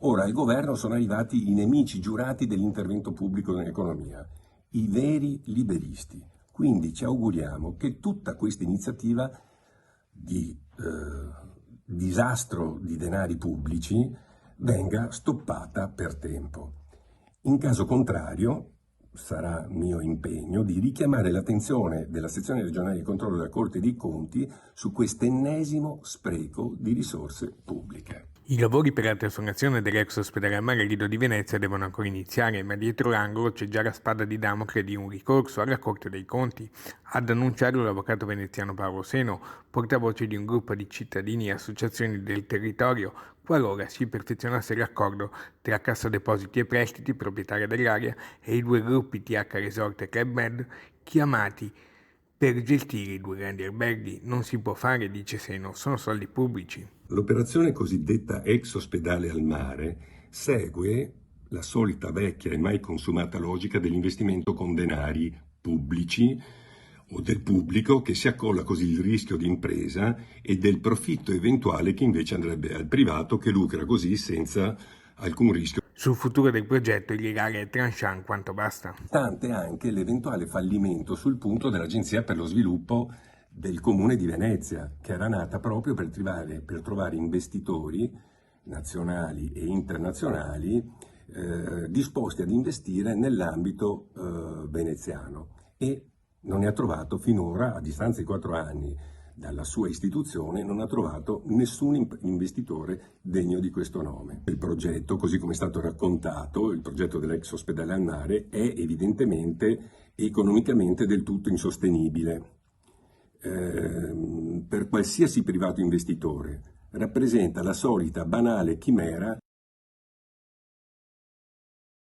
Ora al governo sono arrivati i nemici giurati dell'intervento pubblico nell'economia, i veri liberisti. Quindi ci auguriamo che tutta questa iniziativa di disastro di denari pubblici venga stoppata per tempo. In caso contrario, sarà mio impegno di richiamare l'attenzione della sezione regionale di controllo della Corte dei Conti su quest'ennesimo spreco di risorse pubbliche. I lavori per la trasformazione dell'ex ospedale al mare Lido di Venezia devono ancora iniziare, ma dietro l'angolo c'è già la spada di Damocle di un ricorso alla Corte dei Conti. Ad annunciarlo l'avvocato veneziano Paolo Seno, portavoce di un gruppo di cittadini e associazioni del territorio, qualora si perfezionasse l'accordo tra Cassa Depositi e Prestiti, proprietaria dell'area, e i due gruppi TH Resort e Club Med, chiamati per gestire i due grandi alberghi. Non si può fare, dice Seno, sono soldi pubblici. L'operazione cosiddetta ex ospedale al mare segue la solita vecchia e mai consumata logica dell'investimento con denari pubblici o del pubblico, che si accolla così il rischio di impresa e del profitto eventuale che invece andrebbe al privato, che lucra così senza alcun rischio. Sul futuro del progetto il legale è tranchant quanto basta. Stante anche l'eventuale fallimento sul punto dell'Agenzia per lo Sviluppo del Comune di Venezia, che era nata proprio per trovare investitori nazionali e internazionali disposti ad investire nell'ambito veneziano, e non ne ha trovato finora, a distanza di 4 anni dalla sua istituzione, non ha trovato nessun investitore degno di questo nome. Il progetto, così come è stato raccontato, il progetto dell'ex ospedale al mare, è evidentemente economicamente del tutto insostenibile. Per qualsiasi privato investitore rappresenta la solita banale chimera